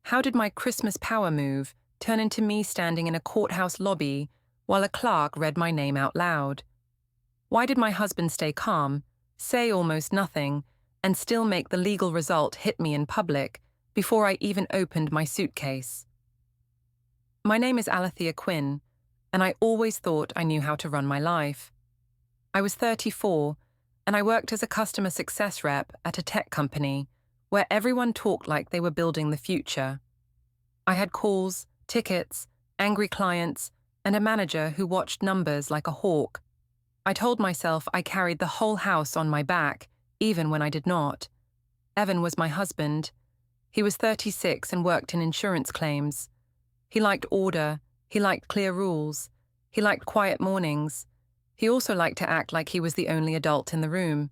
How did my Christmas power move turn into me standing in a courthouse lobby while a clerk read my name out loud? Why did my husband stay calm, say almost nothing, and still make the legal result hit me in public before I even opened my suitcase? My name is Alethea Quinn, and I always thought I knew how to run my life. I was 34, and I worked as a customer success rep at a tech company where everyone talked like they were building the future. I had calls, tickets, angry clients, and a manager who watched numbers like a hawk. I told myself I carried the whole house on my back, even when I did not. Evan was my husband. He was 36 and worked in insurance claims. He liked order, he liked clear rules, he liked quiet mornings. He also liked to act like he was the only adult in the room.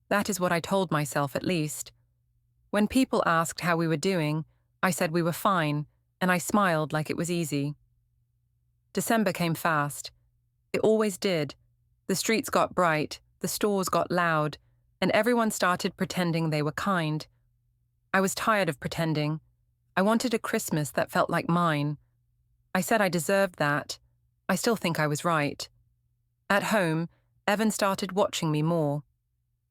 That is what I told myself, at least. When people asked how we were doing, I said we were fine, and I smiled like it was easy. December came fast. It always did. The streets got bright, the stores got loud, and everyone started pretending they were kind. I was tired of pretending. I wanted a Christmas that felt like mine. I said I deserved that. I still think I was right. At home, Evan started watching me more.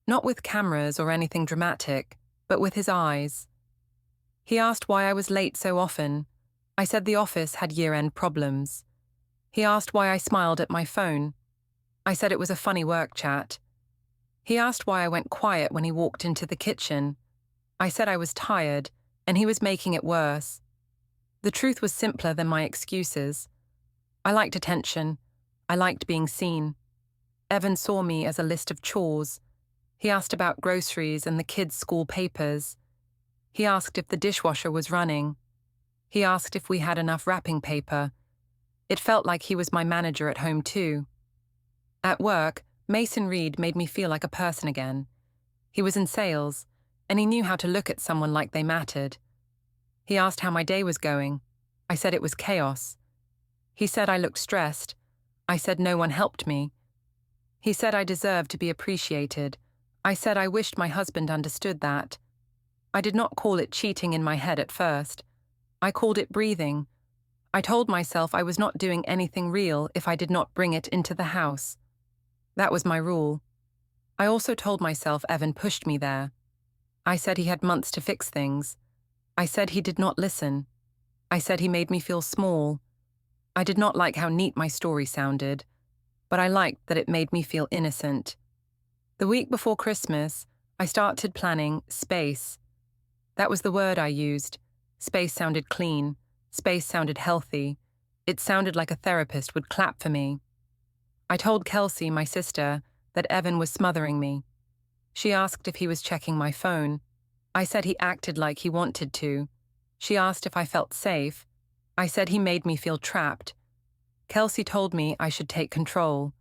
Not with cameras or anything dramatic, but with his eyes. He asked why I was late so often. I said the office had year-end problems. He asked why I smiled at my phone. I said it was a funny work chat. He asked why I went quiet when he walked into the kitchen. I said I was tired, and he was making it worse. The truth was simpler than my excuses. I liked attention. I liked being seen. Evan saw me as a list of chores. He asked about groceries and the kids' school papers. He asked if the dishwasher was running. He asked if we had enough wrapping paper. It felt like he was my manager at home too. At work, Mason Reed made me feel like a person again. He was in sales, and he knew how to look at someone like they mattered. He asked how my day was going. I said it was chaos. He said I looked stressed. I said no one helped me. He said I deserved to be appreciated. I said I wished my husband understood that. I did not call it cheating in my head at first. I called it breathing. I told myself I was not doing anything real if I did not bring it into the house. That was my rule. I also told myself Evan pushed me there. I said he had months to fix things. I said he did not listen. I said he made me feel small. I did not like how neat my story sounded, but I liked that it made me feel innocent. The week before Christmas, I started planning space. That was the word I used. Space sounded clean. Space sounded healthy. It sounded like a therapist would clap for me. I told Kelsey, my sister, that Evan was smothering me. She asked if he was checking my phone. I said he acted like he wanted to. She asked if I felt safe. I said he made me feel trapped. Kelsey told me I should take control.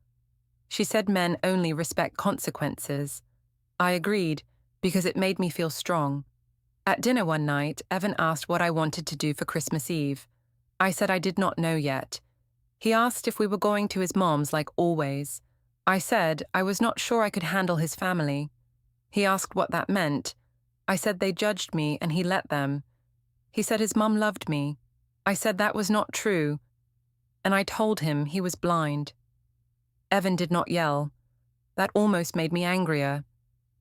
She said men only respect consequences. I agreed, because it made me feel strong. At dinner one night, Evan asked what I wanted to do for Christmas Eve. I said I did not know yet. He asked if we were going to his mom's like always. I said I was not sure I could handle his family. He asked what that meant. I said they judged me and he let them. He said his mum loved me. I said that was not true, and I told him he was blind. Evan did not yell. That almost made me angrier.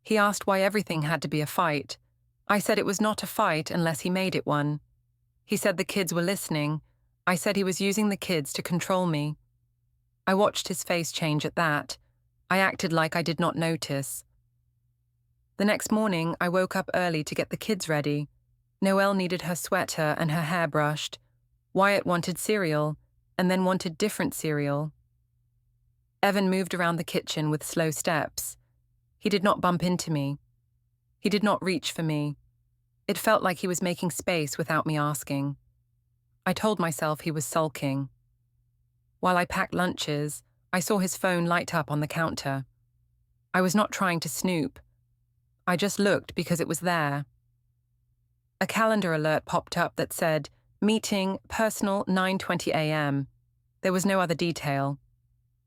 He asked why everything had to be a fight. I said it was not a fight unless he made it one. He said the kids were listening. I said he was using the kids to control me. I watched his face change at that. I acted like I did not notice. The next morning, I woke up early to get the kids ready. Noelle needed her sweater and her hair brushed. Wyatt wanted cereal, and then wanted different cereal. Evan moved around the kitchen with slow steps. He did not bump into me. He did not reach for me. It felt like he was making space without me asking. I told myself he was sulking. While I packed lunches, I saw his phone light up on the counter. I was not trying to snoop. I just looked because it was there. A calendar alert popped up that said, "Meeting, personal, 9:20 a.m. There was no other detail.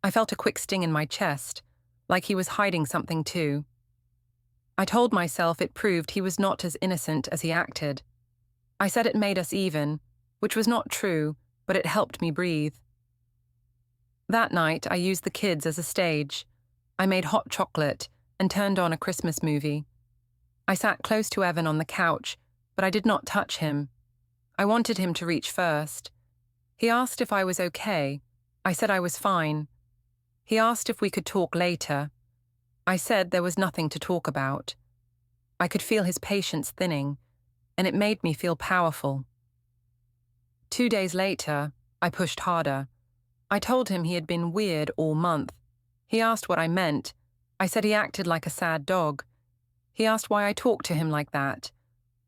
I felt a quick sting in my chest, like he was hiding something too. I told myself it proved he was not as innocent as he acted. I said it made us even, which was not true, but it helped me breathe. That night, I used the kids as a stage. I made hot chocolate and turned on a Christmas movie. I sat close to Evan on the couch, but I did not touch him. I wanted him to reach first. He asked if I was okay. I said I was fine. He asked if we could talk later. I said there was nothing to talk about. I could feel his patience thinning, and it made me feel powerful. 2 days later, I pushed harder. I told him he had been weird all month. He asked what I meant. I said he acted like a sad dog. He asked why I talked to him like that.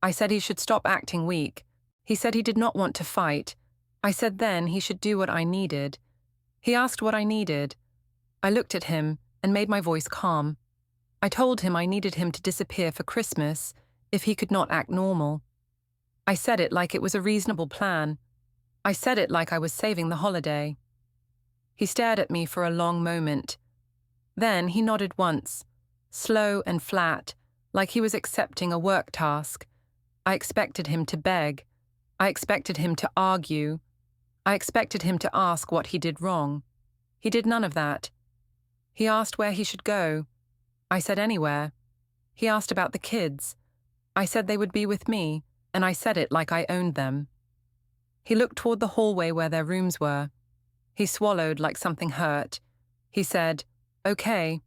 I said he should stop acting weak. He said he did not want to fight. I said then he should do what I needed. He asked what I needed. I looked at him and made my voice calm. I told him I needed him to disappear for Christmas if he could not act normal. I said it like it was a reasonable plan. I said it like I was saving the holiday. He stared at me for a long moment. Then he nodded once, slow and flat, like he was accepting a work task. I expected him to beg. I expected him to argue. I expected him to ask what he did wrong. He did none of that. He asked where he should go. I said anywhere. He asked about the kids. I said they would be with me, and I said it like I owned them. He looked toward the hallway where their rooms were. He swallowed like something hurt. He said, "Okay."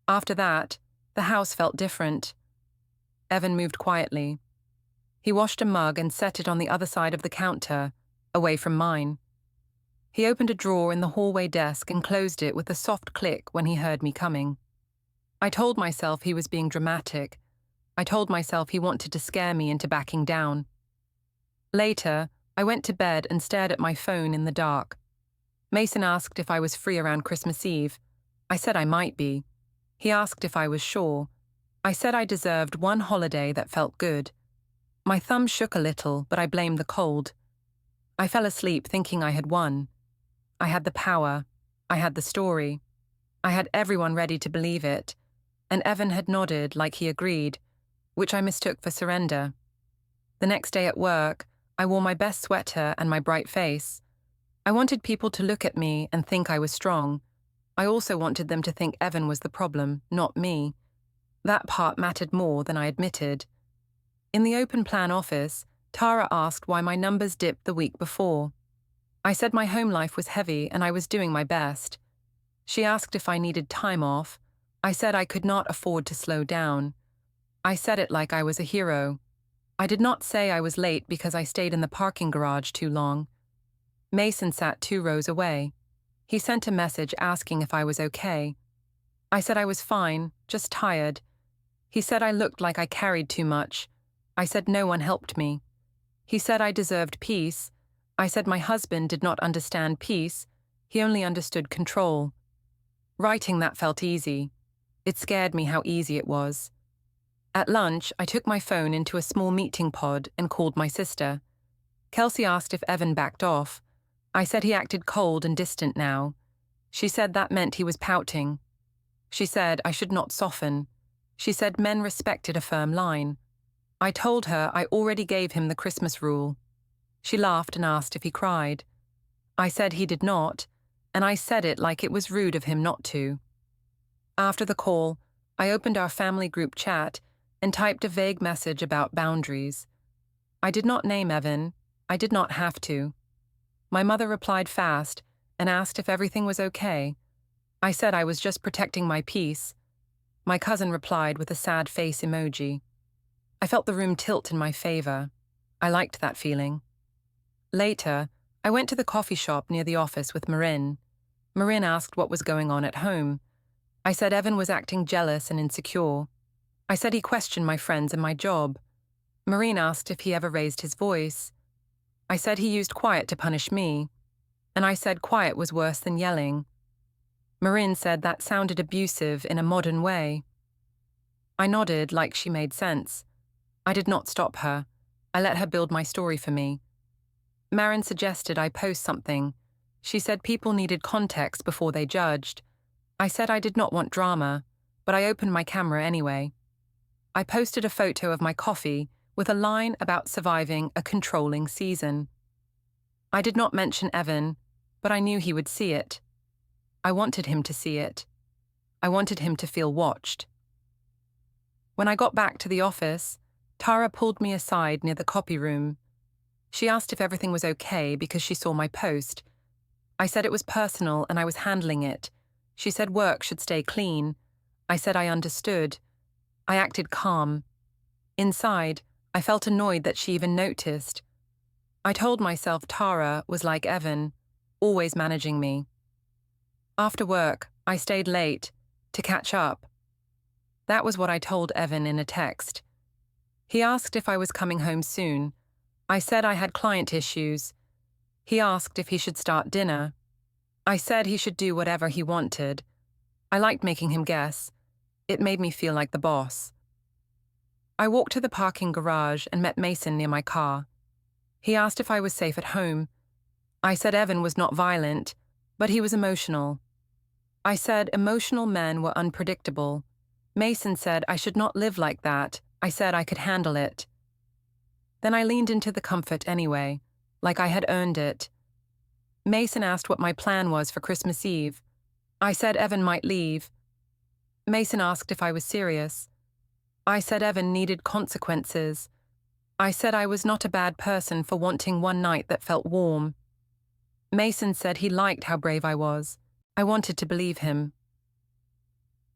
After that, the house felt different. Evan moved quietly. He washed a mug and set it on the other side of the counter, away from mine. He opened a drawer in the hallway desk and closed it with a soft click when he heard me coming. I told myself he was being dramatic. I told myself he wanted to scare me into backing down. Later, I went to bed and stared at my phone in the dark. Mason asked if I was free around Christmas Eve. I said I might be. He asked if I was sure. I said I deserved one holiday that felt good. My thumb shook a little, but I blamed the cold. I fell asleep thinking I had won. I had the power. I had the story. I had everyone ready to believe it, and Evan had nodded like he agreed, which I mistook for surrender. The next day at work, I wore my best sweater and my bright face. I wanted people to look at me and think I was strong. I also wanted them to think Evan was the problem, not me. That part mattered more than I admitted. In the open plan office, Tara asked why my numbers dipped the week before. I said my home life was heavy and I was doing my best. She asked if I needed time off. I said I could not afford to slow down. I said it like I was a hero. I did not say I was late because I stayed in the parking garage too long. Mason sat 2 rows away. He sent a message asking if I was okay. I said I was fine, just tired. He said I looked like I carried too much. I said no one helped me. He said I deserved peace. I said my husband did not understand peace. He only understood control. Writing that felt easy. It scared me how easy it was. At lunch, I took my phone into a small meeting pod and called my sister. Kelsey asked if Evan backed off. I said he acted cold and distant now. She said that meant he was pouting. She said I should not soften. She said men respected a firm line. I told her I already gave him the Christmas rule. She laughed and asked if he cried. I said he did not, and I said it like it was rude of him not to. After the call, I opened our family group chat and typed a vague message about boundaries. I did not name Evan. I did not have to. My mother replied fast and asked if everything was okay. I said I was just protecting my peace. My cousin replied with a sad face emoji. I felt the room tilt in my favor. I liked that feeling. Later, I went to the coffee shop near the office with Marin. Marin asked what was going on at home. I said Evan was acting jealous and insecure. I said he questioned my friends and my job. Marin asked if he ever raised his voice. I said he used quiet to punish me, and I said quiet was worse than yelling. Marin said that sounded abusive in a modern way. I nodded like she made sense. I did not stop her. I let her build my story for me. Marin suggested I post something. She said people needed context before they judged. I said I did not want drama, but I opened my camera anyway. I posted a photo of my coffee with a line about surviving a controlling season. I did not mention Evan, but I knew he would see it. I wanted him to see it. I wanted him to feel watched. When I got back to the office, Tara pulled me aside near the copy room. She asked if everything was okay because she saw my post. I said it was personal and I was handling it. She said work should stay clean. I said I understood. I acted calm. Inside, I felt annoyed that she even noticed. I told myself Tara was like Evan, always managing me. After work, I stayed late to catch up. That was what I told Evan in a text. He asked if I was coming home soon. I said I had client issues. He asked if he should start dinner. I said he should do whatever he wanted. I liked making him guess. It made me feel like the boss. I walked to the parking garage and met Mason near my car. He asked if I was safe at home. I said Evan was not violent, but he was emotional. I said emotional men were unpredictable. Mason said I should not live like that. I said I could handle it. Then I leaned into the comfort anyway, like I had earned it. Mason asked what my plan was for Christmas Eve. I said Evan might leave. Mason asked if I was serious. I said Evan needed consequences. I said I was not a bad person for wanting one night that felt warm. Mason said he liked how brave I was. I wanted to believe him.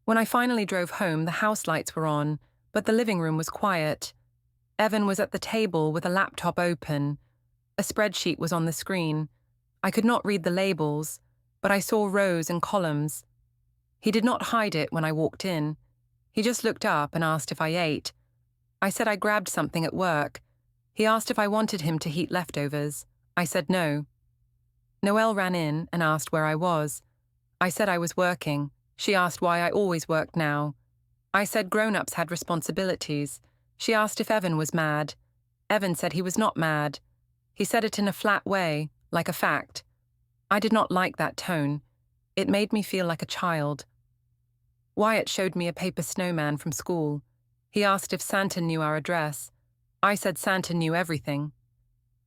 When I finally drove home, the house lights were on, but the living room was quiet. Evan was at the table with a laptop open. A spreadsheet was on the screen. I could not read the labels, but I saw rows and columns. He did not hide it when I walked in. He just looked up and asked if I ate. I said I grabbed something at work. He asked if I wanted him to heat leftovers. I said no. Noelle ran in and asked where I was. I said I was working. She asked why I always worked now. I said grown-ups had responsibilities. She asked if Evan was mad. Evan said he was not mad. He said it in a flat way, like a fact. I did not like that tone. It made me feel like a child. Wyatt showed me a paper snowman from school. He asked if Santa knew our address. I said Santa knew everything.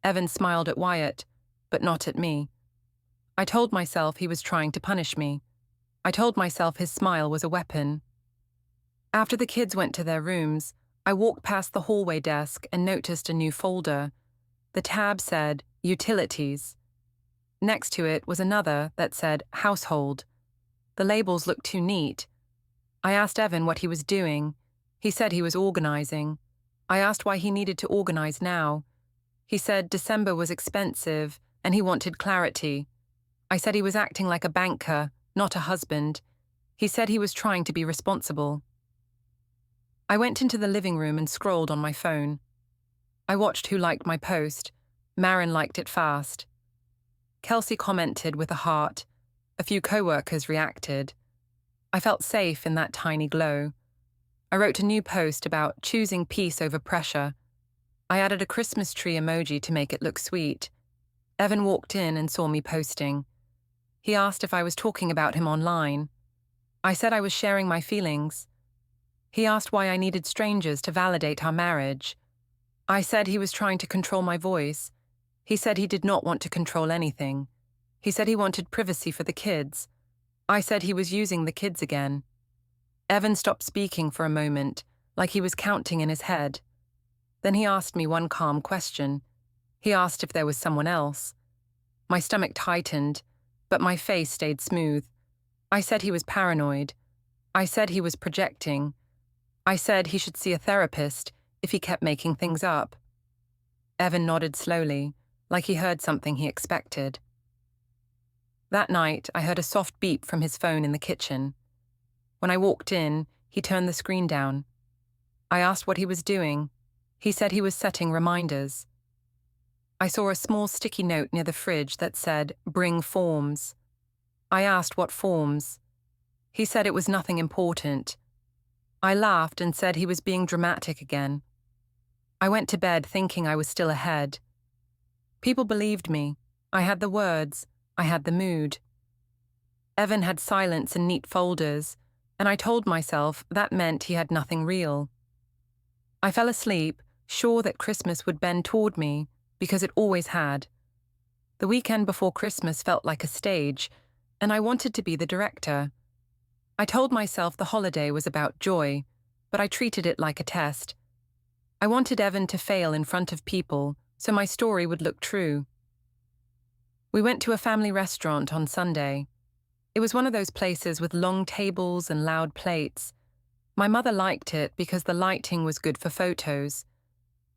Evan smiled at Wyatt, but not at me. I told myself he was trying to punish me. I told myself his smile was a weapon. After the kids went to their rooms, I walked past the hallway desk and noticed a new folder. The tab said, Utilities. Next to it was another that said, Household. The labels looked too neat. I asked Evan what he was doing. He said he was organizing. I asked why he needed to organize now. He said December was expensive and he wanted clarity. I said he was acting like a banker, not a husband. He said he was trying to be responsible. I went into the living room and scrolled on my phone. I watched who liked my post. Marin liked it fast. Kelsey commented with a heart. A few co-workers reacted. I felt safe in that tiny glow. I wrote a new post about choosing peace over pressure. I added a Christmas tree emoji to make it look sweet. Evan walked in and saw me posting. He asked if I was talking about him online. I said I was sharing my feelings. He asked why I needed strangers to validate our marriage. I said he was trying to control my voice. He said he did not want to control anything. He said he wanted privacy for the kids. I said he was using the kids again. Evan stopped speaking for a moment, like he was counting in his head. Then he asked me one calm question. He asked if there was someone else. My stomach tightened, but my face stayed smooth. I said he was paranoid. I said he was projecting. I said he should see a therapist if he kept making things up. Evan nodded slowly, like he heard something he expected. That night, I heard a soft beep from his phone in the kitchen. When I walked in, he turned the screen down. I asked what he was doing. He said he was setting reminders. I saw a small sticky note near the fridge that said, "Bring forms." I asked what forms. He said it was nothing important. I laughed and said he was being dramatic again. I went to bed thinking I was still ahead. People believed me. I had the words. I had the mood. Evan had silence and neat folders, and I told myself that meant he had nothing real. I fell asleep, sure that Christmas would bend toward me, because it always had. The weekend before Christmas felt like a stage, and I wanted to be the director. I told myself the holiday was about joy, but I treated it like a test. I wanted Evan to fail in front of people, so my story would look true. We went to a family restaurant on Sunday. It was one of those places with long tables and loud plates. My mother liked it because the lighting was good for photos.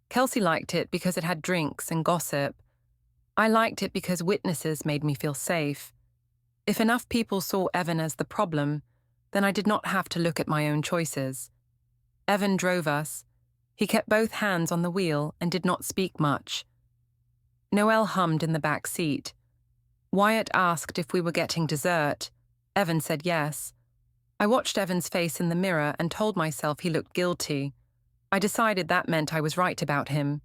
Kelsey liked it because it had drinks and gossip. I liked it because witnesses made me feel safe. If enough people saw Evan as the problem, then I did not have to look at my own choices. Evan drove us. He kept both hands on the wheel and did not speak much. Noelle hummed in the back seat. Wyatt asked if we were getting dessert. Evan said yes. I watched Evan's face in the mirror and told myself he looked guilty. I decided that meant I was right about him.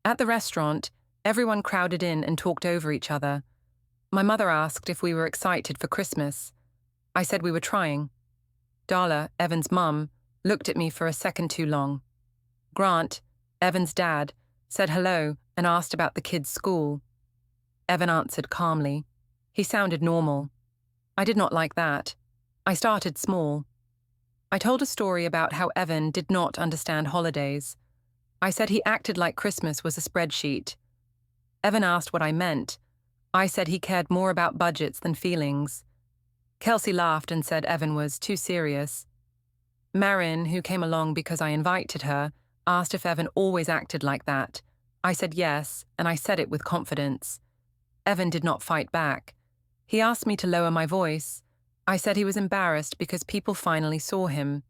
At the restaurant, everyone crowded in and talked over each other. My mother asked if we were excited for Christmas. I said we were trying. Darla, Evan's mum, looked at me for a second too long. Grant, Evan's dad, said hello and asked about the kids' school. Evan answered calmly. He sounded normal. I did not like that. I started small. I told a story about how Evan did not understand holidays. I said he acted like Christmas was a spreadsheet. Evan asked what I meant. I said he cared more about budgets than feelings. Kelsey laughed and said Evan was too serious. Marin, who came along because I invited her, asked if Evan always acted like that. I said yes, and I said it with confidence. Evan did not fight back. He asked me to lower my voice. I said he was embarrassed because people finally saw him.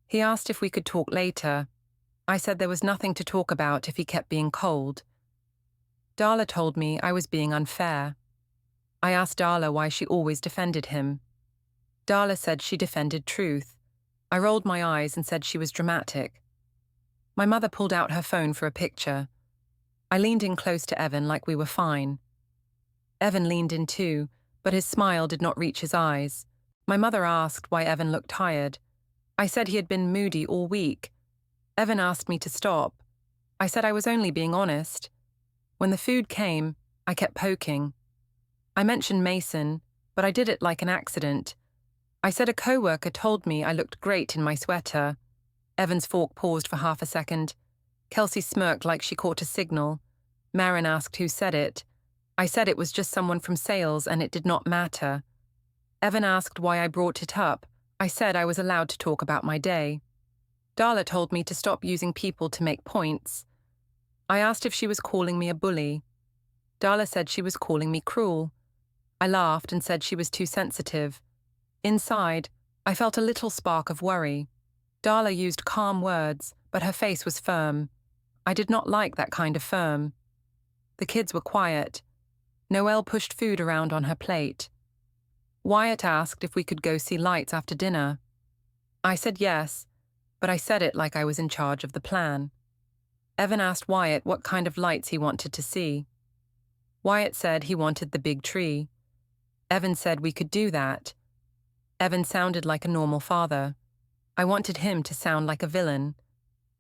He asked if we could talk later. I said there was nothing to talk about if he kept being cold. Darla told me I was being unfair. I asked Darla why she always defended him. Darla said she defended truth. I rolled my eyes and said she was dramatic. My mother pulled out her phone for a picture. I leaned in close to Evan like we were fine. Evan leaned in too, but his smile did not reach his eyes. My mother asked why Evan looked tired. I said he had been moody all week. Evan asked me to stop. I said I was only being honest. When the food came, I kept poking. I mentioned Mason, but I did it like an accident. I said a coworker told me I looked great in my sweater. Evan's fork paused for half a second. Kelsey smirked like she caught a signal. Marin asked who said it. I said it was just someone from sales and it did not matter. Evan asked why I brought it up. I said I was allowed to talk about my day. Darla told me to stop using people to make points. I asked if she was calling me a bully. Darla said she was calling me cruel. I laughed and said she was too sensitive. Inside, I felt a little spark of worry. Darla used calm words, but her face was firm. I did not like that kind of firm. The kids were quiet. Noelle pushed food around on her plate. Wyatt asked if we could go see lights after dinner. I said yes, but I said it like I was in charge of the plan. Evan asked Wyatt what kind of lights he wanted to see. Wyatt said he wanted the big tree. Evan said we could do that. Evan sounded like a normal father. I wanted him to sound like a villain.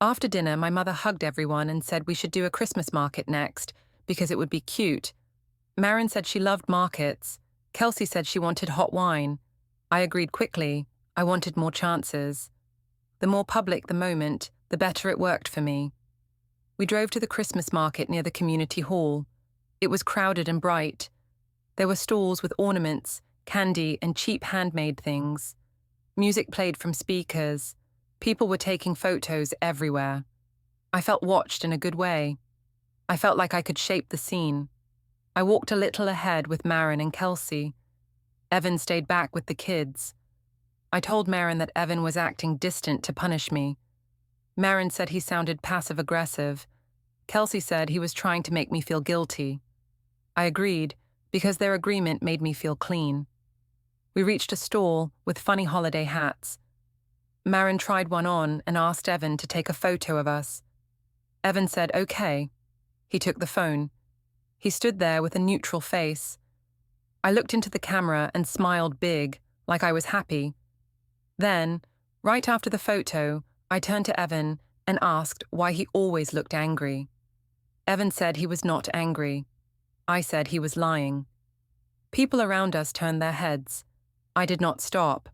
After dinner, my mother hugged everyone and said we should do a Christmas market next, because it would be cute. Marin said she loved markets. Kelsey said she wanted hot wine. I agreed quickly. I wanted more chances. The more public the moment, the better it worked for me. We drove to the Christmas market near the community hall. It was crowded and bright. There were stalls with ornaments, candy, and cheap handmade things. Music played from speakers. People were taking photos everywhere. I felt watched in a good way. I felt like I could shape the scene. I walked a little ahead with Marin and Kelsey. Evan stayed back with the kids. I told Marin that Evan was acting distant to punish me. Marin said he sounded passive-aggressive. Kelsey said he was trying to make me feel guilty. I agreed, because their agreement made me feel clean. We reached a stall with funny holiday hats. Marin tried one on and asked Evan to take a photo of us. Evan said, okay. He took the phone. He stood there with a neutral face. I looked into the camera and smiled big, like I was happy. Then, right after the photo, I turned to Evan and asked why he always looked angry. Evan said he was not angry. I said he was lying. People around us turned their heads. I did not stop.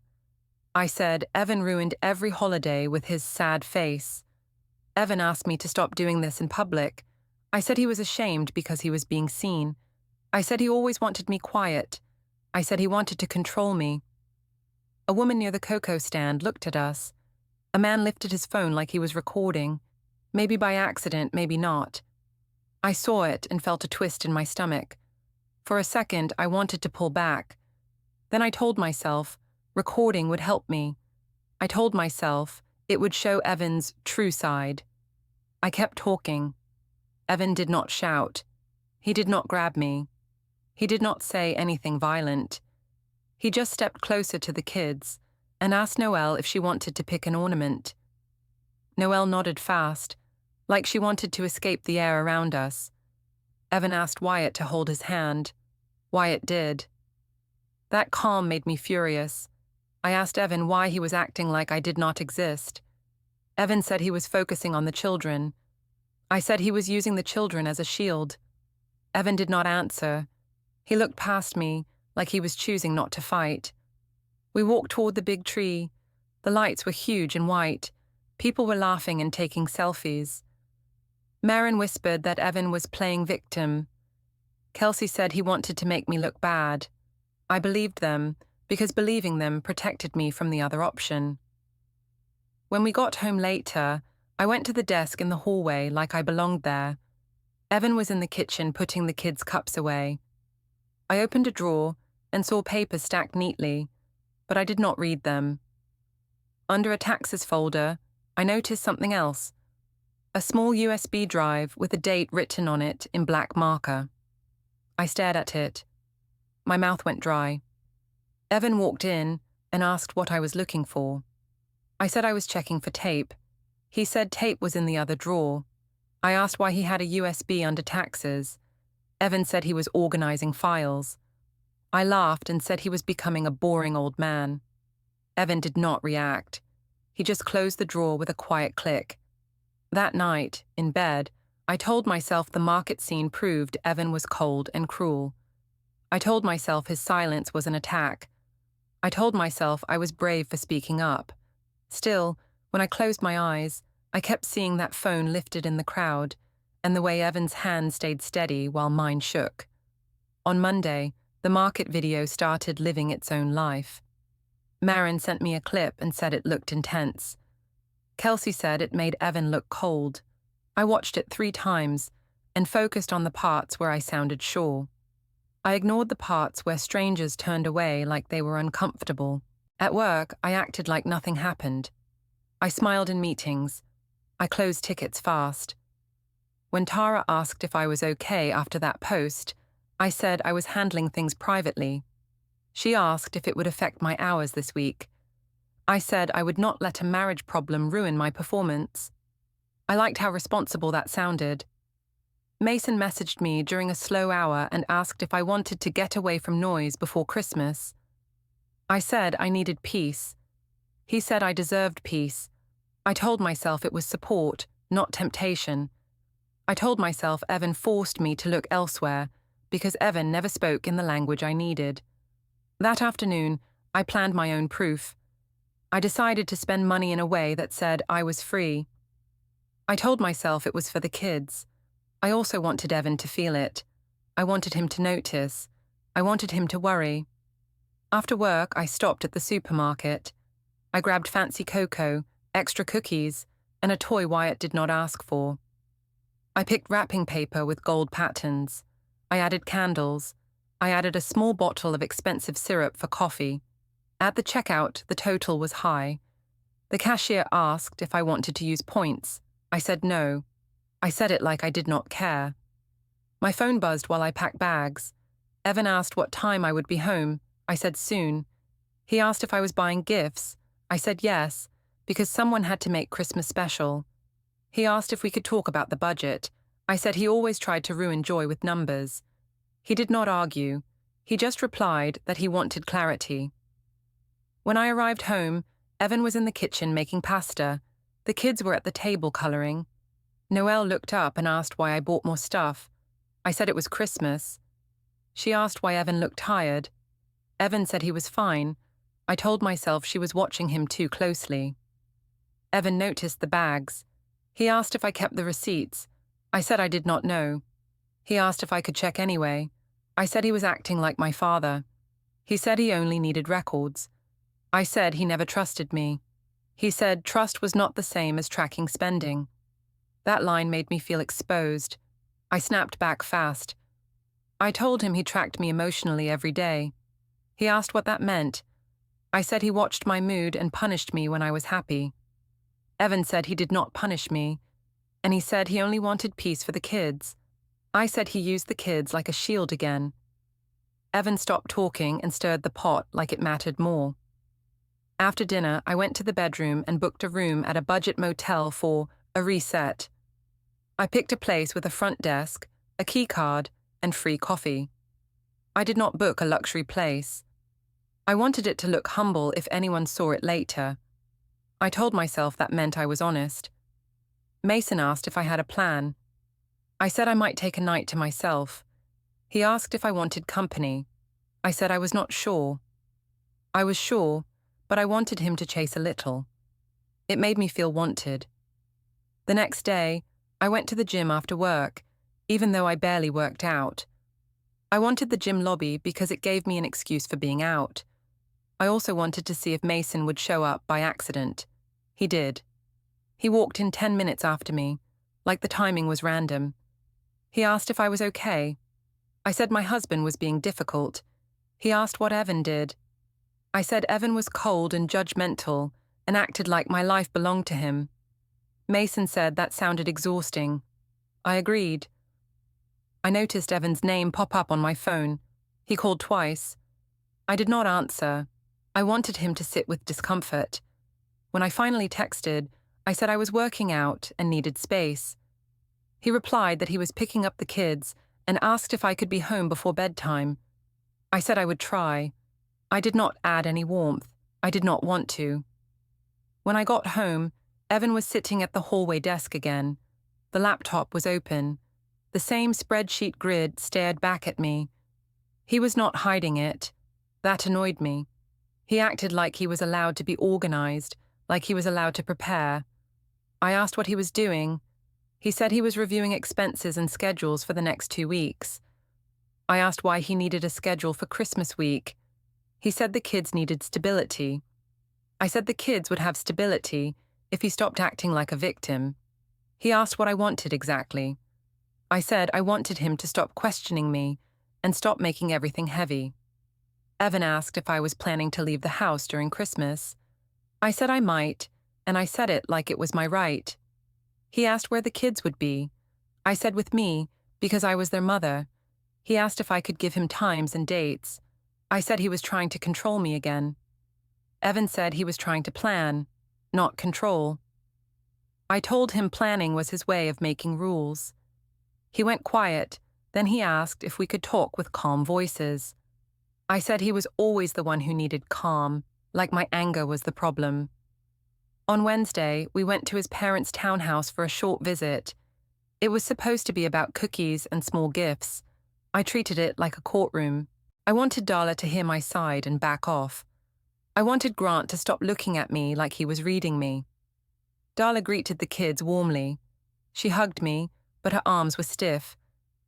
I said Evan ruined every holiday with his sad face. Evan asked me to stop doing this in public. I said he was ashamed because he was being seen. I said he always wanted me quiet. I said he wanted to control me. A woman near the cocoa stand looked at us. A man lifted his phone like he was recording. Maybe by accident, maybe not. I saw it and felt a twist in my stomach. For a second, I wanted to pull back. Then I told myself, recording would help me. I told myself it would show Evan's true side. I kept talking. Evan did not shout. He did not grab me. He did not say anything violent. He just stepped closer to the kids and asked Noelle if she wanted to pick an ornament. Noelle nodded fast, like she wanted to escape the air around us. Evan asked Wyatt to hold his hand. Wyatt did. That calm made me furious. I asked Evan why he was acting like I did not exist. Evan said he was focusing on the children. I said he was using the children as a shield. Evan did not answer. He looked past me, like he was choosing not to fight. We walked toward the big tree. The lights were huge and white. People were laughing and taking selfies. Marin whispered that Evan was playing victim. Kelsey said he wanted to make me look bad. I believed them, because believing them protected me from the other option. When we got home later, I went to the desk in the hallway like I belonged there. Evan was in the kitchen putting the kids' cups away. I opened a drawer and saw papers stacked neatly, but I did not read them. Under a taxes folder, I noticed something else. A small USB drive with a date written on it in black marker. I stared at it. My mouth went dry. Evan walked in and asked what I was looking for. I said I was checking for tape. He said tape was in the other drawer. I asked why he had a USB under taxes. Evan said he was organizing files. I laughed and said he was becoming a boring old man. Evan did not react. He just closed the drawer with a quiet click. That night, in bed, I told myself the market scene proved Evan was cold and cruel. I told myself his silence was an attack. I told myself I was brave for speaking up. Still, when I closed my eyes, I kept seeing that phone lifted in the crowd, and the way Evan's hand stayed steady while mine shook. On Monday, the market video started living its own life. Marin sent me a clip and said it looked intense. Kelsey said it made Evan look cold. I watched it 3 times and focused on the parts where I sounded sure. I ignored the parts where strangers turned away like they were uncomfortable. At work, I acted like nothing happened. I smiled in meetings. I closed tickets fast. When Tara asked if I was okay after that post, I said I was handling things privately. She asked if it would affect my hours this week. I said I would not let a marriage problem ruin my performance. I liked how responsible that sounded. Mason messaged me during a slow hour and asked if I wanted to get away from noise before Christmas. I said I needed peace. He said I deserved peace. I told myself it was support, not temptation. I told myself Evan forced me to look elsewhere because Evan never spoke in the language I needed. That afternoon, I planned my own proof. I decided to spend money in a way that said I was free. I told myself it was for the kids. I also wanted Evan to feel it. I wanted him to notice. I wanted him to worry. After work, I stopped at the supermarket. I grabbed fancy cocoa, extra cookies, and a toy Wyatt did not ask for. I picked wrapping paper with gold patterns. I added candles. I added a small bottle of expensive syrup for coffee. At the checkout, the total was high. The cashier asked if I wanted to use points. I said no. I said it like I did not care. My phone buzzed while I packed bags. Evan asked what time I would be home. I said soon. He asked if I was buying gifts. I said yes, because someone had to make Christmas special. He asked if we could talk about the budget. I said he always tried to ruin joy with numbers. He did not argue. He just replied that he wanted clarity. When I arrived home, Evan was in the kitchen making pasta. The kids were at the table coloring. Noelle looked up and asked why I bought more stuff. I said it was Christmas. She asked why Evan looked tired. Evan said he was fine. I told myself she was watching him too closely. Evan noticed the bags. He asked if I kept the receipts. I said I did not know. He asked if I could check anyway. I said he was acting like my father. He said he only needed records. I said he never trusted me. He said trust was not the same as tracking spending. That line made me feel exposed. I snapped back fast. I told him he tracked me emotionally every day. He asked what that meant. I said he watched my mood and punished me when I was happy. Evan said he did not punish me, and he said he only wanted peace for the kids. I said he used the kids like a shield again. Evan stopped talking and stirred the pot like it mattered more. After dinner, I went to the bedroom and booked a room at a budget motel for a reset. I picked a place with a front desk, a key card, and free coffee. I did not book a luxury place. I wanted it to look humble if anyone saw it later. I told myself that meant I was honest. Mason asked if I had a plan. I said I might take a night to myself. He asked if I wanted company. I said I was not sure. I was sure, but I wanted him to chase a little. It made me feel wanted. The next day, I went to the gym after work, even though I barely worked out. I wanted the gym lobby because it gave me an excuse for being out. I also wanted to see if Mason would show up by accident. He did. He walked in 10 minutes after me, like the timing was random. He asked if I was okay. I said my husband was being difficult. He asked what Evan did. I said Evan was cold and judgmental and acted like my life belonged to him. Mason said that sounded exhausting. I agreed. I noticed Evan's name pop up on my phone. He called twice. I did not answer. I wanted him to sit with discomfort. When I finally texted, I said I was working out and needed space. He replied that he was picking up the kids and asked if I could be home before bedtime. I said I would try. I did not add any warmth. I did not want to. When I got home, Evan was sitting at the hallway desk again. The laptop was open. The same spreadsheet grid stared back at me. He was not hiding it. That annoyed me. He acted like he was allowed to be organized, like he was allowed to prepare. I asked what he was doing. He said he was reviewing expenses and schedules for the next 2 weeks. I asked why he needed a schedule for Christmas week. He said the kids needed stability. I said the kids would have stability if he stopped acting like a victim. He asked what I wanted exactly. I said I wanted him to stop questioning me and stop making everything heavy. Evan asked if I was planning to leave the house during Christmas. I said I might, and I said it like it was my right. He asked where the kids would be. I said with me, because I was their mother. He asked if I could give him times and dates. I said he was trying to control me again. Evan said he was trying to plan, not control. I told him planning was his way of making rules. He went quiet, then he asked if we could talk with calm voices. I said he was always the one who needed calm, like my anger was the problem. On Wednesday, we went to his parents' townhouse for a short visit. It was supposed to be about cookies and small gifts. I treated it like a courtroom. I wanted Darla to hear my side and back off. I wanted Grant to stop looking at me like he was reading me. Darla greeted the kids warmly. She hugged me, but her arms were stiff.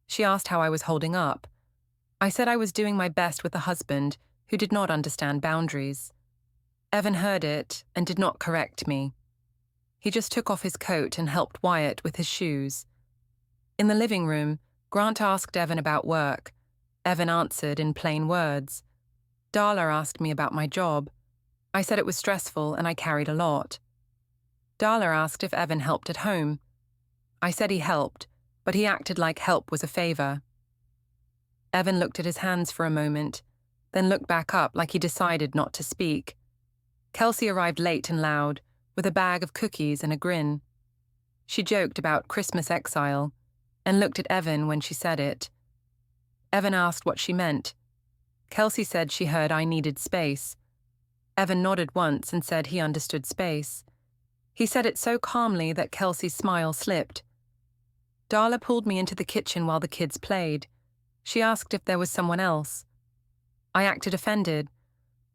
She asked how I was holding up. I said I was doing my best with a husband who did not understand boundaries. Evan heard it and did not correct me. He just took off his coat and helped Wyatt with his shoes. In the living room, Grant asked Evan about work. Evan answered in plain words. Darla asked me about my job. I said it was stressful and I carried a lot. Darla asked if Evan helped at home. I said he helped, but he acted like help was a favor. Evan looked at his hands for a moment, then looked back up like he decided not to speak. Kelsey arrived late and loud, with a bag of cookies and a grin. She joked about Christmas exile, and looked at Evan when she said it. Evan asked what she meant. Kelsey said she heard I needed space. Evan nodded once and said he understood space. He said it so calmly that Kelsey's smile slipped. Darla pulled me into the kitchen while the kids played. She asked if there was someone else. I acted offended.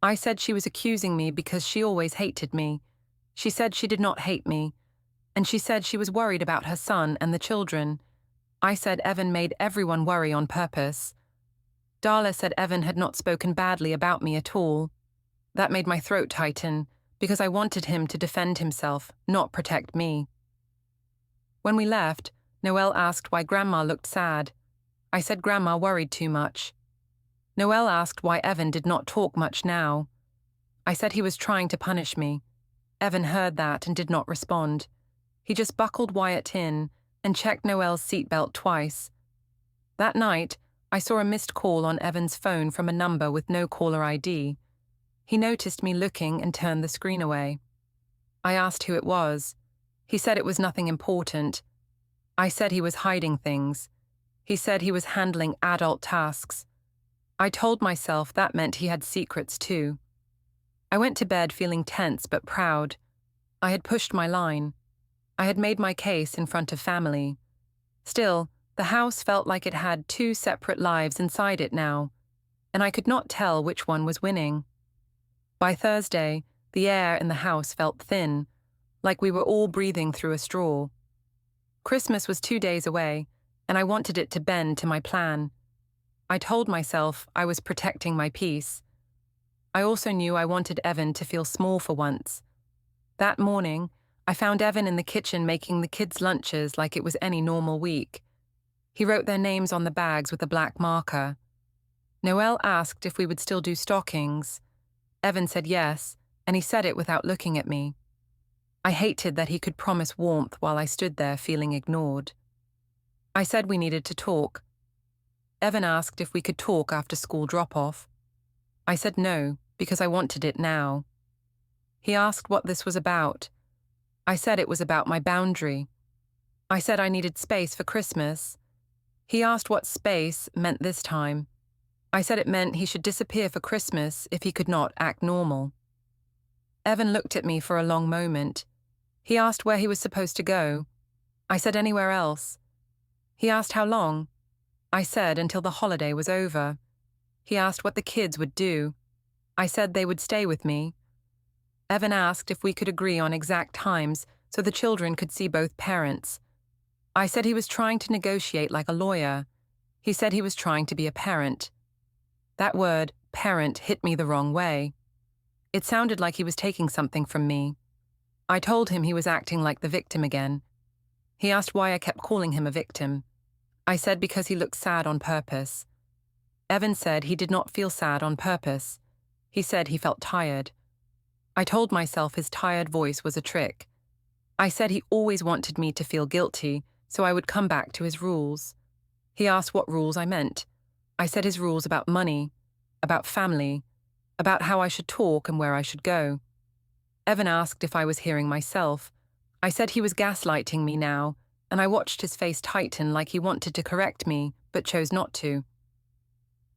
I said she was accusing me because she always hated me. She said she did not hate me, and she said she was worried about her son and the children. I said Evan made everyone worry on purpose. Darla said Evan had not spoken badly about me at all. That made my throat tighten, because I wanted him to defend himself, not protect me. When we left, Noelle asked why Grandma looked sad. I said Grandma worried too much. Noelle asked why Evan did not talk much now. I said he was trying to punish me. Evan heard that and did not respond. He just buckled Wyatt in and checked Noelle's seatbelt twice. That night, I saw a missed call on Evan's phone from a number with no caller ID. He noticed me looking and turned the screen away. I asked who it was. He said it was nothing important. I said he was hiding things. He said he was handling adult tasks. I told myself that meant he had secrets too. I went to bed feeling tense but proud. I had pushed my line. I had made my case in front of family. Still, the house felt like it had two separate lives inside it now, and I could not tell which one was winning. By Thursday, the air in the house felt thin, like we were all breathing through a straw. Christmas was 2 days away, and I wanted it to bend to my plan. I told myself I was protecting my peace. I also knew I wanted Evan to feel small for once. That morning, I found Evan in the kitchen making the kids' lunches like it was any normal week. He wrote their names on the bags with a black marker. Noelle asked if we would still do stockings. Evan said yes, and he said it without looking at me. I hated that he could promise warmth while I stood there feeling ignored. I said we needed to talk. Evan asked if we could talk after school drop-off. I said no, because I wanted it now. He asked what this was about. I said it was about my boundary. I said I needed space for Christmas. He asked what space meant this time. I said it meant he should disappear for Christmas if he could not act normal. Evan looked at me for a long moment. He asked where he was supposed to go. I said anywhere else. He asked how long. I said until the holiday was over. He asked what the kids would do. I said they would stay with me. Evan asked if we could agree on exact times so the children could see both parents. I said he was trying to negotiate like a lawyer. He said he was trying to be a parent. That word, parent, hit me the wrong way. It sounded like he was taking something from me. I told him he was acting like the victim again. He asked why I kept calling him a victim. I said because he looked sad on purpose. Evan said he did not feel sad on purpose. He said he felt tired. I told myself his tired voice was a trick. I said he always wanted me to feel guilty, so I would come back to his rules. He asked what rules I meant. I said his rules about money, about family, about how I should talk and where I should go. Evan asked if I was hearing myself. I said he was gaslighting me now, and I watched his face tighten like he wanted to correct me, but chose not to.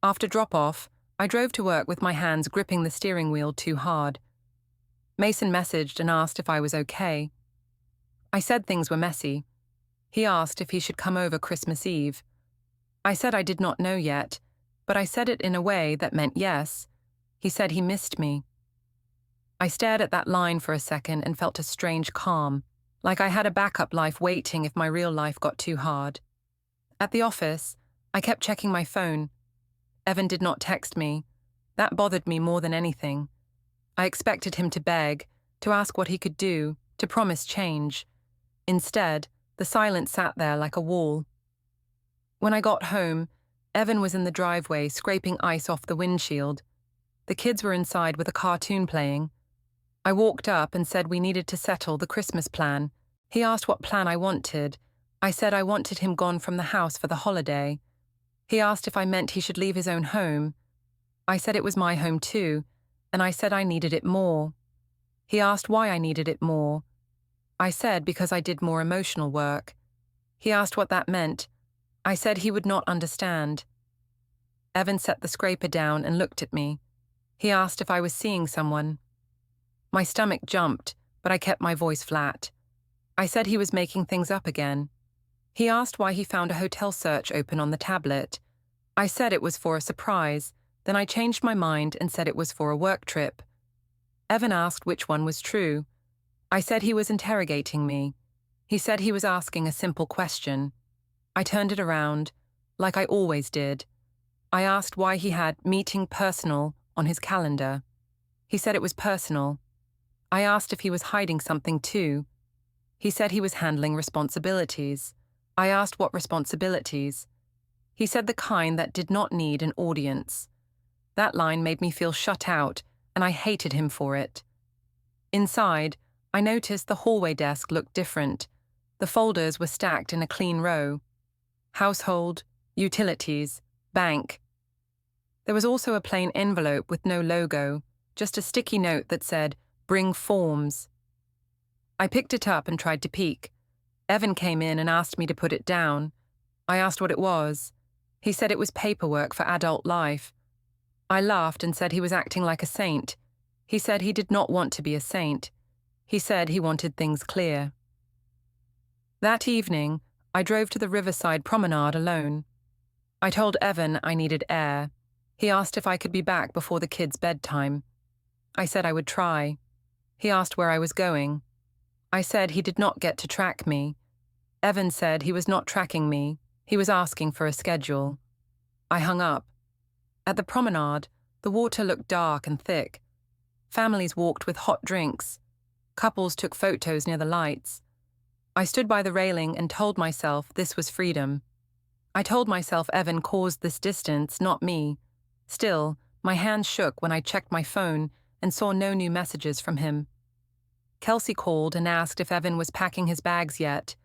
After drop-off, I drove to work with my hands gripping the steering wheel too hard. Mason messaged and asked if I was okay. I said things were messy. He asked if he should come over Christmas Eve. I said I did not know yet, but I said it in a way that meant yes. He said he missed me. I stared at that line for a second and felt a strange calm, like I had a backup life waiting if my real life got too hard. At the office, I kept checking my phone. Evan did not text me. That bothered me more than anything. I expected him to beg, to ask what he could do, to promise change. Instead, the silence sat there like a wall. When I got home, Evan was in the driveway scraping ice off the windshield. The kids were inside with a cartoon playing. I walked up and said we needed to settle the Christmas plan. He asked what plan I wanted. I said I wanted him gone from the house for the holiday. He asked if I meant he should leave his own home. I said it was my home too, and I said I needed it more. He asked why I needed it more. I said because I did more emotional work. He asked what that meant. I said he would not understand. Evan set the scraper down and looked at me. He asked if I was seeing someone. My stomach jumped, but I kept my voice flat. I said he was making things up again. He asked why he found a hotel search open on the tablet. I said it was for a surprise, then I changed my mind and said it was for a work trip. Evan asked which one was true. I said he was interrogating me. He said he was asking a simple question. I turned it around, like I always did. I asked why he had meeting personal on his calendar. He said it was personal. I asked if he was hiding something too. He said he was handling responsibilities. I asked what responsibilities. He said the kind that did not need an audience. That line made me feel shut out, and I hated him for it. Inside, I noticed the hallway desk looked different. The folders were stacked in a clean row. Household, utilities, bank. There was also a plain envelope with no logo, just a sticky note that said, "Bring forms." I picked it up and tried to peek. Evan came in and asked me to put it down. I asked what it was. He said it was paperwork for adult life. I laughed and said he was acting like a saint. He said he did not want to be a saint. He said he wanted things clear. That evening, I drove to the riverside promenade alone. I told Evan I needed air. He asked if I could be back before the kids' bedtime. I said I would try. He asked where I was going. I said he did not get to track me. Evan said he was not tracking me. He was asking for a schedule. I hung up. At the promenade, the water looked dark and thick. Families walked with hot drinks. Couples took photos near the lights. I stood by the railing and told myself this was freedom. I told myself Evan caused this distance, not me. Still, my hands shook when I checked my phone and saw no new messages from him. Kelsey called and asked if Evan was packing his bags yet.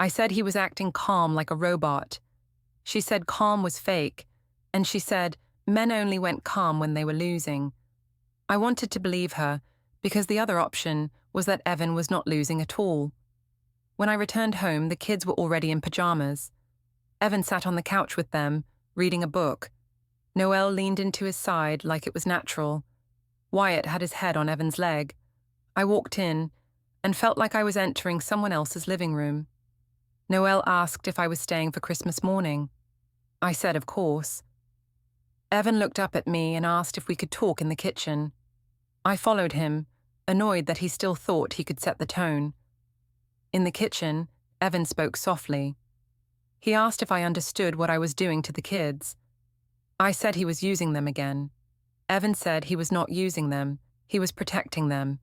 I said he was acting calm like a robot. She said calm was fake, and she said men only went calm when they were losing. I wanted to believe her, because the other option was that Evan was not losing at all. When I returned home, the kids were already in pajamas. Evan sat on the couch with them, reading a book. Noel leaned into his side like it was natural. Wyatt had his head on Evan's leg. I walked in and felt like I was entering someone else's living room. Noel asked if I was staying for Christmas morning. I said, of course. Evan looked up at me and asked if we could talk in the kitchen. I followed him, annoyed that he still thought he could set the tone. In the kitchen, Evan spoke softly. He asked if I understood what I was doing to the kids. I said he was using them again. Evan said he was not using them, he was protecting them.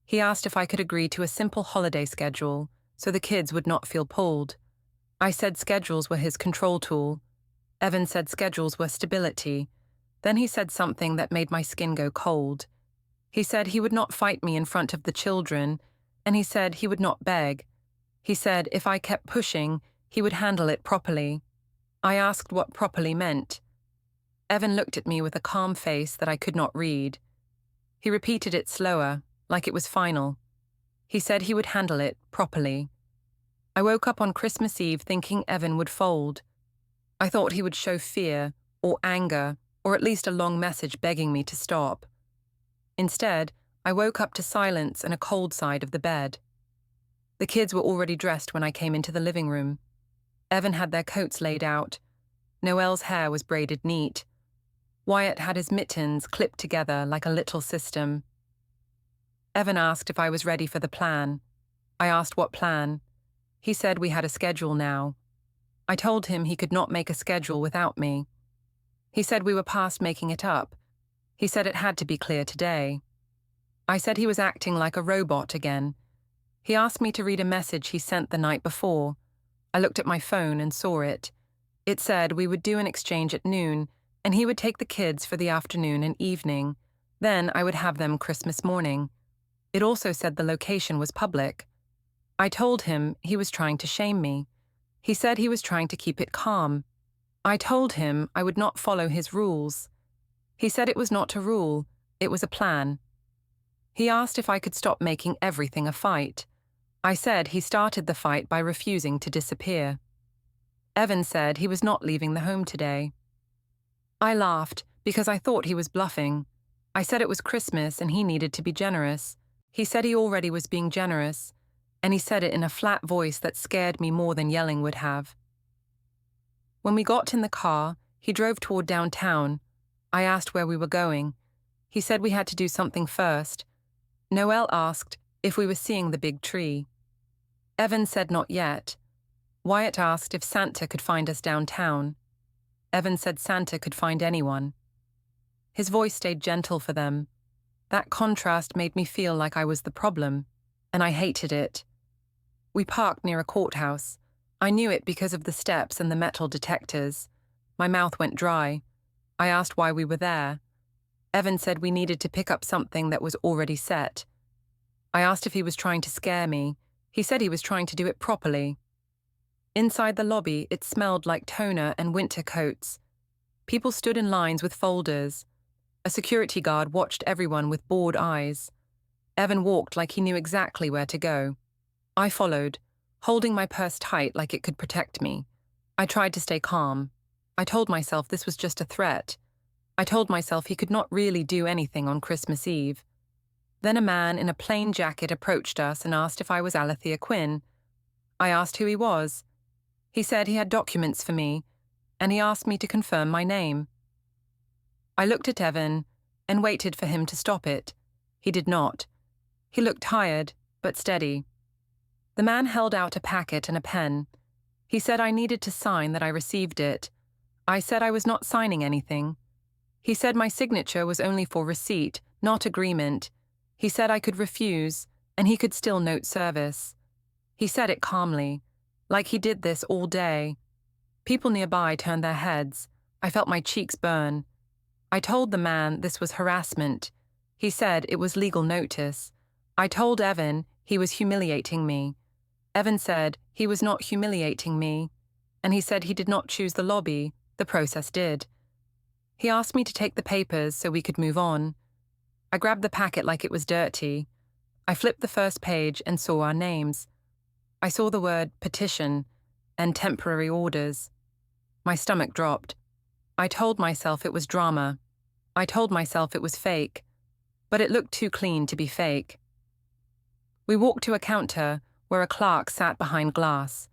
He asked if I could agree to a simple holiday schedule so the kids would not feel pulled. I said schedules were his control tool. Evan said schedules were stability. Then he said something that made my skin go cold. He said he would not fight me in front of the children, and he said he would not beg. He said if I kept pushing, he would handle it properly. I asked what properly meant. Evan looked at me with a calm face that I could not read. He repeated it slower, like it was final. He said he would handle it properly. I woke up on Christmas Eve thinking Evan would fold. I thought he would show fear or anger or at least a long message begging me to stop. Instead, I woke up to silence and a cold side of the bed. The kids were already dressed when I came into the living room. Evan had their coats laid out. Noel's hair was braided neat. Wyatt had his mittens clipped together like a little system. Evan asked if I was ready for the plan. I asked what plan. He said we had a schedule now. I told him he could not make a schedule without me. He said we were past making it up. He said it had to be clear today. I said he was acting like a robot again. He asked me to read a message he sent the night before. I looked at my phone and saw it. It said we would do an exchange at noon, and he would take the kids for the afternoon and evening. Then I would have them Christmas morning. It also said the location was public. I told him he was trying to shame me. He said he was trying to keep it calm. I told him I would not follow his rules. He said it was not a rule, it was a plan. He asked if I could stop making everything a fight. I said he started the fight by refusing to disappear. Evan said he was not leaving the home today. I laughed because I thought he was bluffing. I said it was Christmas and he needed to be generous. He said he already was being generous, and he said it in a flat voice that scared me more than yelling would have. When we got in the car, he drove toward downtown. I asked where we were going. He said we had to do something first. Noelle asked if we were seeing the big tree. Evan said not yet. Wyatt asked if Santa could find us downtown. Evan said Santa could find anyone. His voice stayed gentle for them. That contrast made me feel like I was the problem, and I hated it. We parked near a courthouse. I knew it because of the steps and the metal detectors. My mouth went dry. I asked why we were there. Evan said we needed to pick up something that was already set. I asked if he was trying to scare me. He said he was trying to do it properly. Inside the lobby, it smelled like toner and winter coats. People stood in lines with folders. A security guard watched everyone with bored eyes. Evan walked like he knew exactly where to go. I followed, holding my purse tight like it could protect me. I tried to stay calm. I told myself this was just a threat. I told myself he could not really do anything on Christmas Eve. Then a man in a plain jacket approached us and asked if I was Alethea Quinn. I asked who he was. He said he had documents for me, and he asked me to confirm my name. I looked at Evan and waited for him to stop it. He did not. He looked tired, but steady. The man held out a packet and a pen. He said I needed to sign that I received it. I said I was not signing anything. He said my signature was only for receipt, not agreement. He said I could refuse, and he could still note service. He said it calmly, like he did this all day. People nearby turned their heads. I felt my cheeks burn. I told the man this was harassment. He said it was legal notice. I told Evan he was humiliating me. Evan said he was not humiliating me, and he said he did not choose the lobby, the process did. He asked me to take the papers so we could move on. I grabbed the packet like it was dirty. I flipped the first page and saw our names. I saw the word petition and temporary orders. My stomach dropped. I told myself it was drama. I told myself it was fake, but it looked too clean to be fake. We walked to a counter where a clerk sat behind glass.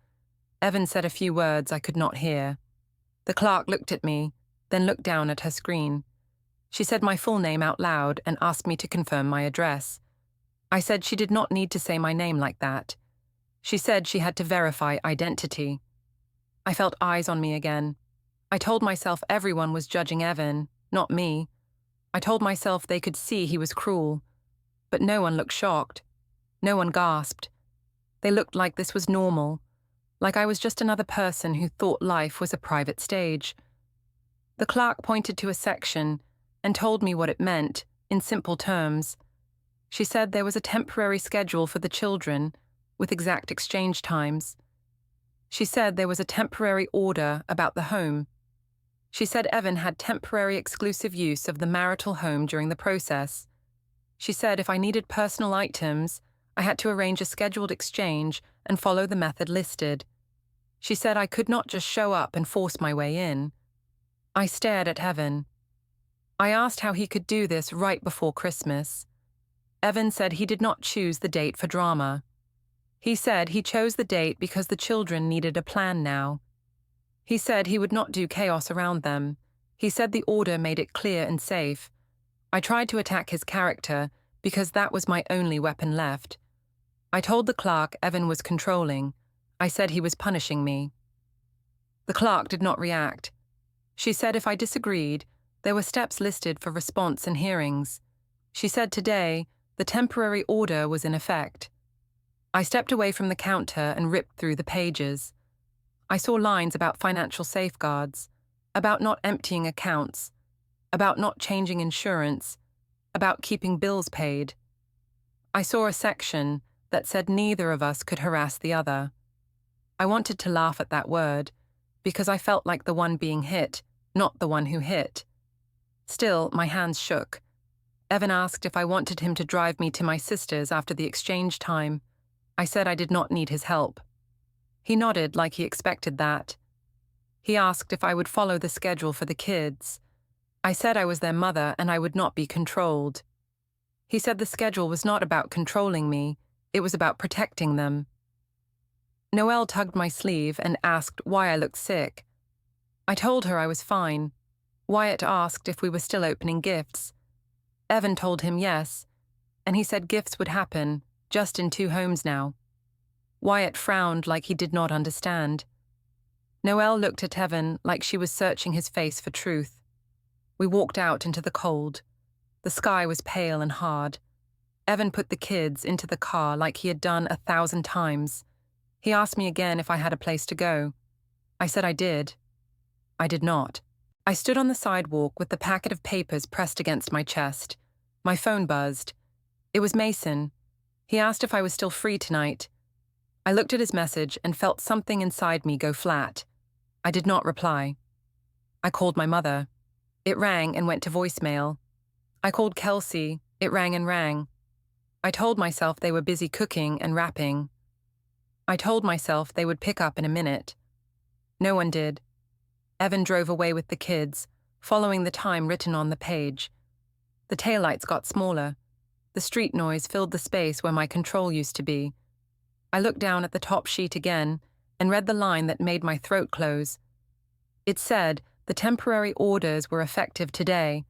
Evan said a few words I could not hear. The clerk looked at me, then looked down at her screen. She said my full name out loud and asked me to confirm my address. I said she did not need to say my name like that. She said she had to verify identity. I felt eyes on me again. I told myself everyone was judging Evan, not me. I told myself they could see he was cruel. But no one looked shocked. No one gasped. They looked like this was normal, like I was just another person who thought life was a private stage. The clerk pointed to a section and told me what it meant, in simple terms. She said there was a temporary schedule for the children, with exact exchange times. She said there was a temporary order about the home. She said Evan had temporary exclusive use of the marital home during the process. She said if I needed personal items, I had to arrange a scheduled exchange and follow the method listed. She said I could not just show up and force my way in. I stared at Evan. I asked how he could do this right before Christmas. Evan said he did not choose the date for drama. He said he chose the date because the children needed a plan now. He said he would not do chaos around them. He said the order made it clear and safe. I tried to attack his character because that was my only weapon left. I told the clerk Evan was controlling. I said he was punishing me. The clerk did not react. She said if I disagreed, there were steps listed for response and hearings. She said today the temporary order was in effect. I stepped away from the counter and ripped through the pages. I saw lines about financial safeguards, about not emptying accounts, about not changing insurance, about keeping bills paid. I saw a section that said neither of us could harass the other. I wanted to laugh at that word, because I felt like the one being hit, not the one who hit. Still, my hands shook. Evan asked if I wanted him to drive me to my sister's after the exchange time. I said I did not need his help. He nodded like he expected that. He asked if I would follow the schedule for the kids. I said I was their mother and I would not be controlled. He said the schedule was not about controlling me, it was about protecting them. Noelle tugged my sleeve and asked why I looked sick. I told her I was fine. Wyatt asked if we were still opening gifts. Evan told him yes, and he said gifts would happen, just in 2 homes now. Wyatt frowned like he did not understand. Noelle looked at Evan like she was searching his face for truth. We walked out into the cold. The sky was pale and hard. Evan put the kids into the car like he had done 1,000 times. He asked me again if I had a place to go. I said I did. I did not. I stood on the sidewalk with the packet of papers pressed against my chest. My phone buzzed. It was Mason. He asked if I was still free tonight. I looked at his message and felt something inside me go flat. I did not reply. I called my mother. It rang and went to voicemail. I called Kelsey. It rang and rang. I told myself they were busy cooking and wrapping. I told myself they would pick up in a minute. No one did. Evan drove away with the kids, following the time written on the page. The taillights got smaller. The street noise filled the space where my control used to be. I looked down at the top sheet again and read the line that made my throat close. It said the temporary orders were effective today,